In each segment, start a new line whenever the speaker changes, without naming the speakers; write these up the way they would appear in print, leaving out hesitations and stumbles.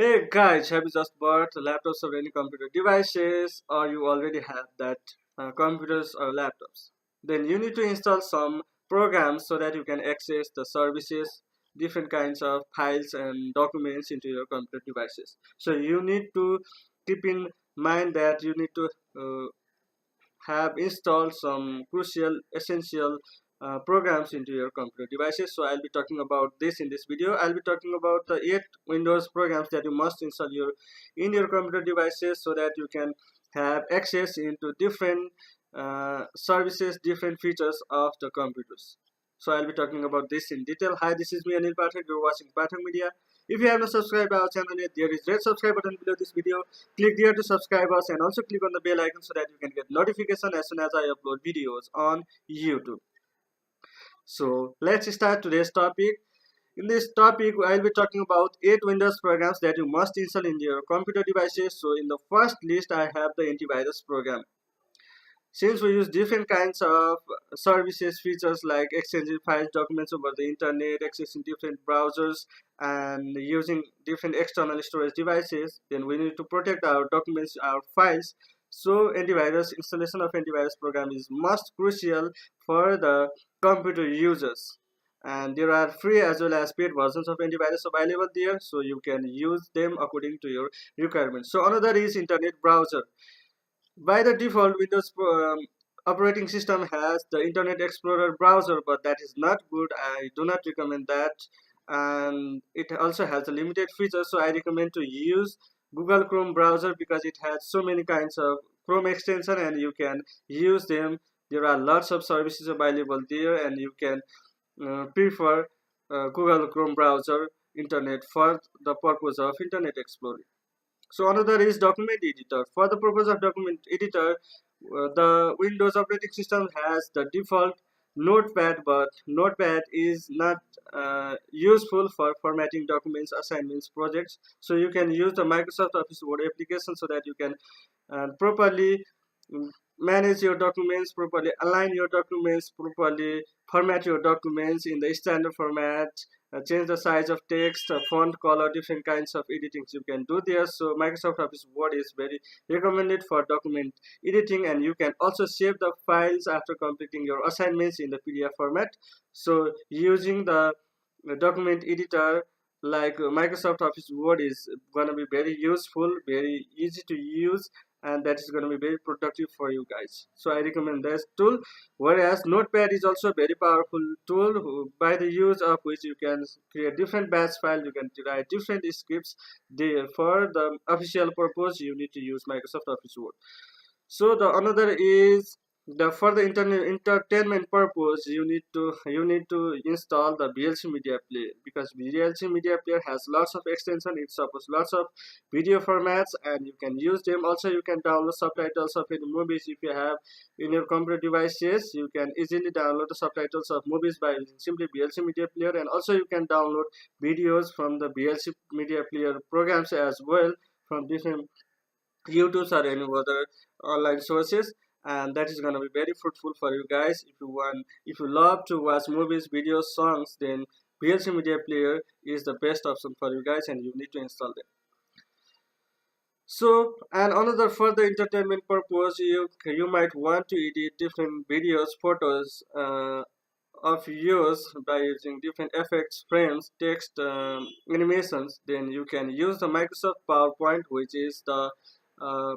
Hey guys, have you just bought laptops or any computer devices, or you already have that computers or laptops? Then you need to install some programs so that you can access the services, different kinds of files and documents into your computer devices. So you need to keep in mind that you need to uh, have installed some crucial essential programs into your computer devices. So I'll be talking about this in this video. I'll be talking about the 8 Windows programs that you must install in your computer devices so that you can have access into different services, different features of the computers. So I'll be talking about this in detail. Hi, this is me Anil Pathak. You're watching Pathak Media. If you have not subscribed our channel yet, there is red subscribe button below this video. Click there to subscribe us and also click on the bell icon so that you can get notification as soon as I upload videos on YouTube. So let's start today's topic. In this topic, I'll be talking about 8 Windows programs that you must install in your computer devices. So in the first list, I have the antivirus program. Since we use different kinds of services, features like exchanging files, documents over the internet, accessing different browsers, and using different external storage devices, then we need to protect our documents, our files. So antivirus installation of antivirus program is most crucial for the computer users. And there are free as well as paid versions of antivirus available there, so you can use them according to your requirements. So another is internet browser. By the default, Windows operating system has the Internet Explorer browser, but that is not good. I do not recommend that, and it also has a limited features. So I recommend to use Google Chrome browser because it has so many kinds of Chrome extension, and you can use them. There are lots of services available there, and you can prefer Google Chrome browser internet for the purpose of Internet Explorer. So another is document editor. For the purpose of document editor, the Windows operating system has the default Notepad, but Notepad is not useful for formatting documents, assignments, projects. So you can use the Microsoft Office Word application so that you can properly mm, manage your documents, properly align your documents, properly format your documents in the standard format, change the size of text, font color, different kinds of editings you can do there. So Microsoft Office Word is very recommended for document editing, and you can also save the files after completing your assignments in the PDF format. So using the document editor like Microsoft Office Word is going to be very useful, very easy to use, and that is going to be very productive for you guys. So I recommend this tool. Whereas Notepad is also a very powerful tool by the use of which you can create different batch files, you can write different scripts. For the official purpose, you need to use Microsoft Office Word. So the another is the for the internet entertainment purpose, you need to install the VLC media player, because VLC media player has lots of extension. It supports lots of video formats and you can use them. Also you can download subtitles of any movies. If you have in your computer devices, you can easily download the subtitles of movies by using simply VLC media player, and also you can download videos from the VLC media player programs as well from different YouTube's or any other online sources, and that is going to be very fruitful for you guys. If you love to watch movies, videos, songs, then VLC media player is the best option for you guys, and you need to install them. So, and another for the entertainment purpose, you might want to edit different videos, photos of yours by using different effects, frames, text, animations. Then you can use the Microsoft PowerPoint, which is the uh,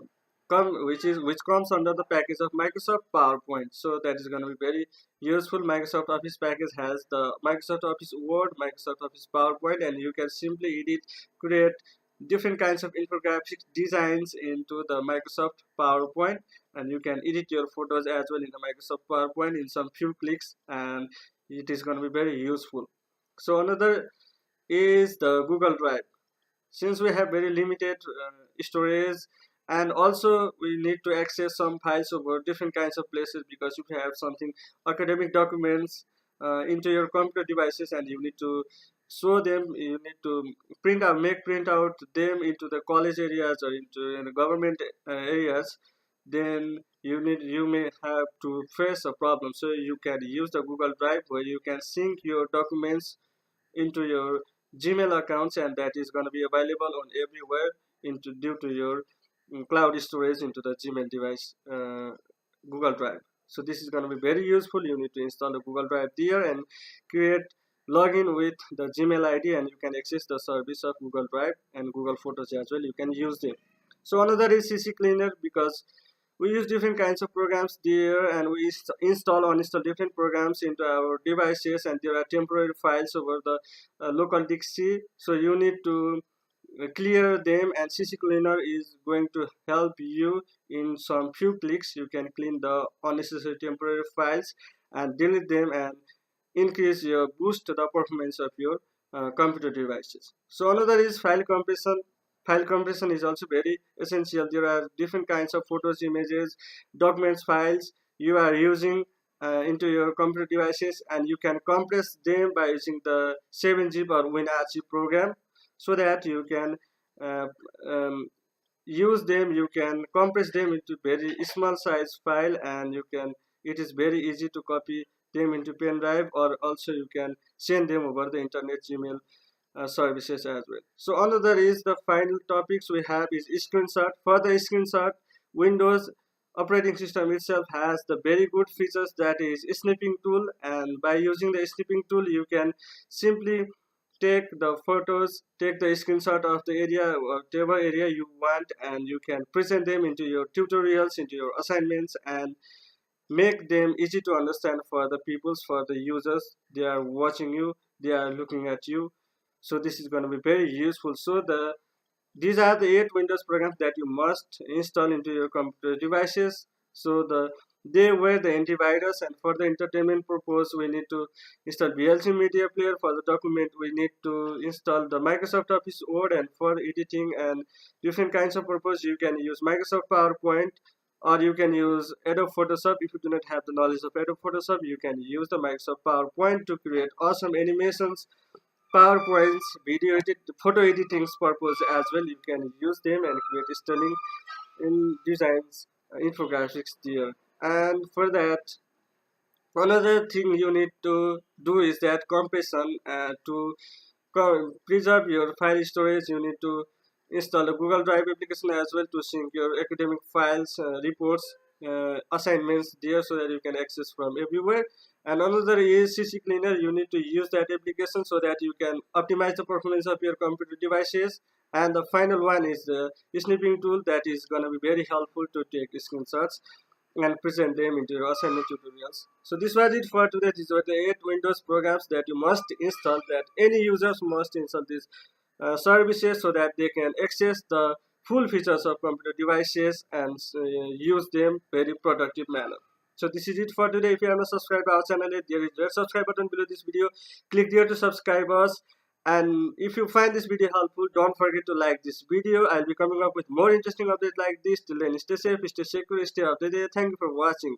which comes under the package of Microsoft PowerPoint. So that is going to be very useful. Microsoft Office package has the Microsoft Office Word, Microsoft Office PowerPoint, and you can simply edit, create different kinds of infographic designs into the Microsoft PowerPoint, and you can edit your photos as well in the Microsoft PowerPoint in some few clicks, and it is going to be very useful. So another is the Google Drive. Since we have very limited storage, and also we need to access some files over different kinds of places, because if you have something academic documents into your computer devices and you need to show them, you need to print out them into the college areas or into the government areas, then you may have to face a problem. So you can use the Google Drive, where you can sync your documents into your Gmail accounts, and that is going to be available on everywhere into due to your cloud storage into the Gmail device, Google Drive. So this is going to be very useful. You need to install the Google Drive there and create login with the Gmail ID, and you can access the service of Google Drive and Google Photos as well. You can use them. So another is CC Cleaner, because we use different kinds of programs there, and we install or uninstall different programs into our devices, and there are temporary files over the local disk C. So you need to clear them, and CC Cleaner is going to help you in some few clicks. You can clean the unnecessary temporary files and delete them, and increase your boost the performance of your computer devices. So another is file compression. File compression is also very essential. There are different kinds of photos, images, documents, files you are using into your computer devices, and you can compress them by using the 7-zip or WinRZip program, so that you can uh, um, use them. You can compress them into very small size file, and it is very easy to copy them into pendrive, or also you can send them over the internet Gmail services as well. So another is the final topics we have is screenshot. For the screenshot, Windows operating system itself has the very good features, that is snipping tool, and by using the snipping tool you can simply take the photos, take the screenshot of the area, whatever area you want, and you can present them into your tutorials, into your assignments, and make them easy to understand for the peoples, for the users. They are watching you, they are looking at you. So this is going to be very useful. So these are the 8 Windows programs that you must install into your computer devices. So they were the antivirus, and for the entertainment purpose we need to install VLC media player. For the document we need to install the Microsoft Office Word, and for editing and different kinds of purpose you can use Microsoft PowerPoint, or you can use Adobe Photoshop. If you do not have the knowledge of Adobe Photoshop, you can use the Microsoft PowerPoint to create awesome animations, PowerPoints, video edit, photo editing purpose as well. You can use them and create stunning in designs, infographics there. And for that, another thing you need to do is that compression. To preserve your file storage, you need to install the Google Drive application as well to sync your academic files, reports, assignments there, so that you can access from everywhere. And another is CC Cleaner. You need to use that application so that you can optimize the performance of your computer devices. And the final one is the snipping tool, that is going to be very helpful to take screenshots and present them into your assignment tutorials. So this was it for today. These were the 8 Windows programs that you must install, that any users must install these services, so that they can access the full features of computer devices and use them very productive manner. So this is it for today. If you are not subscribed to our channel yet, there is red subscribe button below this video. Click there to subscribe us. And if you find this video helpful, don't forget to like this video. I'll be coming up with more interesting updates like this. Till then, stay safe, stay secure, stay updated. Thank you for watching.